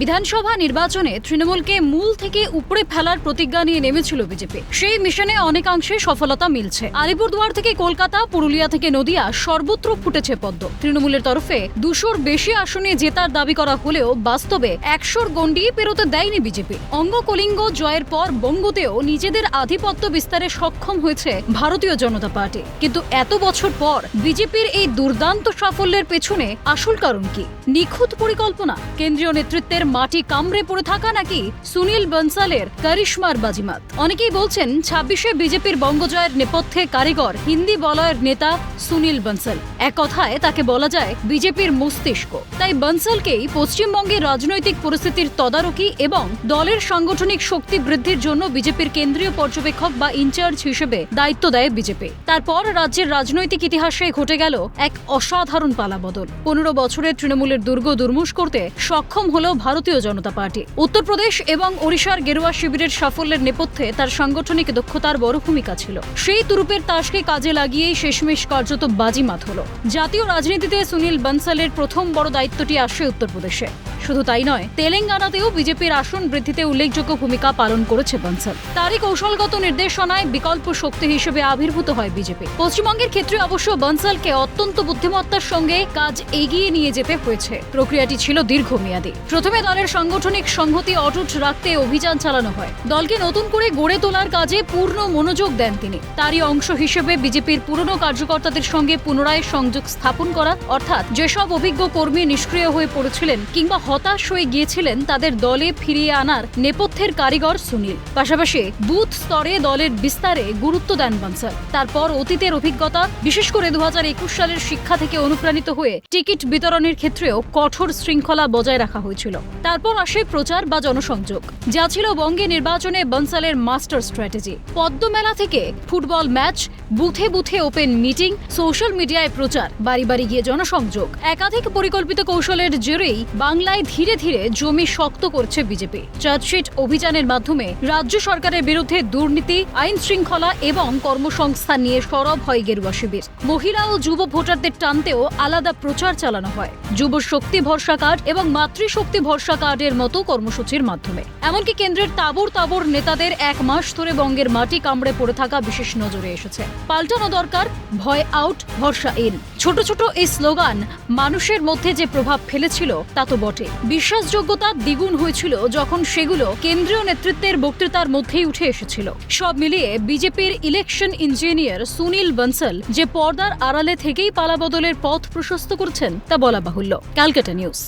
বিধানসভা নির্বাচনে তৃণমূলকে মূল থেকে উপড়ে ফেলার প্রতিজ্ঞা নিয়ে নেমেছিল বিজেপি। সেই মিশনে অনেকাংশে সফলতা মিলছে। আলিপুরদুয়ার থেকে কলকাতা, পুরুলিয়া থেকে নদিয়া সর্বত্র ফুটেছে পদ্ম। তৃণমূলের তরফে 200-র বেশি আসনে জেতার দাবি করা হলেও বাস্তবে 100-র গণ্ডি পেরোতে দেয়নি বিজেপি। অঙ্গ-কলিঙ্গ জয়ের পর বঙ্গতেও নিজেদের আধিপত্য বিস্তারে সক্ষম হয়েছে ভারতীয় জনতা পার্টি। কিন্তু এত বছর পর বিজেপির এই দুর্দান্ত সাফল্যের পেছনে আসল কারণ কি? নিখুঁত পরিকল্পনা, কেন্দ্রীয় নেতৃত্বের মাটি কামড়ে পড়ে থাকা, নাকি সুনীল বনসালের কারিশমার বাজিমাত? অনেকেই বলছেন 26-এ বিজেপির বঙ্গজয়ের নেপথ্যে কারিগর হিন্দি বলয়ের নেতা সুনীল বনসাল। এক কথায় তাকে বলা যায় বিজেপির মস্তিষ্ক। তাই বনসালকেই পশ্চিমবঙ্গের রাজনৈতিক পরিস্থিতির তদারকি এবং দলের সাংগঠনিক শক্তি বৃদ্ধির জন্য বিজেপির কেন্দ্রীয় পর্যবেক্ষক বা ইনচার্জ হিসেবে দায়িত্ব দেয় বিজেপি। তারপর রাজ্যের রাজনৈতিক ইতিহাসে ঘটে গেল এক অসাধারণ পালাবদল। 15 বছরের তৃণমূলের দুর্গ দুর্মুশ করতে সক্ষম হল ভারতীয় জনতা পার্টি। উত্তরপ্রদেশ এবং ওড়িশার গেরুয়া শিবিরের সাফল্যের নেপথ্যে তার সাংগঠনিক দক্ষতার বড় ভূমিকা ছিল। সেই তুরুপের তাসকে কাজে লাগিয়েই শেষমেশ কার্যত বাজিমাত হল। জাতীয় রাজনীতিতে সুনীল বনসালের প্রথম বড় দায়িত্বটি আসে উত্তরপ্রদেশে। শুধু তাই নয়, তেলেঙ্গানাতেও বিজেপির আসন বৃদ্ধিতে উল্লেখযোগ্য ভূমিকা পালন করেছে বনসাল। তারই কৌশলগত নির্দেশনায় বিকল্প শক্তি হিসেবে আবির্ভূত হয় বিজেপি। পশ্চিমবঙ্গের ক্ষেত্রে অবশ্য বনসালকে অত্যন্ত বুদ্ধিমত্তার সঙ্গে কাজ এগিয়ে নিয়ে যেতে হয়েছে। প্রক্রিয়াটি ছিল দীর্ঘমেয়াদী। প্রথমে দলের সাংগঠনিক সংহতি অটুট রাখতে অভিযান চালানো হয়। দলকে নতুন করে গড়ে তোলার কাজে পূর্ণ মনোযোগ দেন তিনি। তারই অংশ হিসেবে বিজেপির পুরনো কার্যকর্তাদের সঙ্গে পুনরায় সংযোগ স্থাপন করা, অর্থাৎ যেসব অভিজ্ঞ কর্মী নিষ্ক্রিয় হয়ে পড়েছিলেন কিংবা হতাশ হয়ে গিয়েছিলেন তাদের দলে ফিরিয়ে আনার নেপথ্যের কারিগর সুনীল। পাশাপাশি বুথ স্তরে দলের বিস্তারে গুরুত্ব দেন বনসাল। তারপর অতীতের অভিজ্ঞতা, বিশেষ করে 2021 সালের শিক্ষা থেকে অনুপ্রাণিত হয়ে টিকিট বিতরণের ক্ষেত্রেও কঠোর শৃঙ্খলা বজায় রাখা হয়েছিল। তারপর আসে প্রচার বা জনসংযোগ, যা ছিল বঙ্গে নির্বাচনে বনসালের মাস্টার স্ট্র্যাটেজি। পদ্মমেলা থেকে ফুটবল ম্যাচ, বুথে বুথে ওপেন মিটিং, সোশ্যাল মিডিয়ায় প্রচার, বাড়ি বাড়ি গিয়ে জনসংযোগ, একাধিক পরিকল্পিত কৌশলের জেরেই বাংলায় ধীরে ধীরে জমি শক্ত করছে বিজেপি। চার্জশিট অভিযানের মাধ্যমে রাজ্য সরকারের বিরুদ্ধে দুর্নীতি, আইন শৃঙ্খলা এবং কর্মসংস্থান নিয়ে সরব হয় গেরুয়া শিবির। মহিলা ও যুব ভোটারদের টানতেও আলাদা প্রচার চালানো হয় যুব শক্তি ভরসা কার্ড এবং মাতৃশক্তি ভরসা কার্ডের মতো কর্মসূচির মাধ্যমে। এমনকি কেন্দ্রের তাবর তাবর নেতাদের 1 মাস ধরে বঙ্গের মাটি কামড়ে পড়ে থাকা বিশেষ নজরে এসেছে। পাল্টানো দরকার, ভয় আউট, ভরসা ইন। ছোট ছোট এই স্লোগান মানুষের মধ্যে যে প্রভাব ফেলেছিল তা তো বটে। বিশ্বাসযোগ্যতা দ্বিগুণ হয়েছিল যখন সেগুলো কেন্দ্রীয় নেতৃত্বের বক্তৃতার মধ্যেই উঠে এসেছিল। সব মিলিয়ে বিজেপির ইলেকশন ইঞ্জিনিয়ার সুনীল বনসাল যে পর্দার আড়ালে থেকেই পালাবদলের পথ প্রশস্ত করছেন তা বলা বাহুল্য। ক্যালকাটা নিউজ।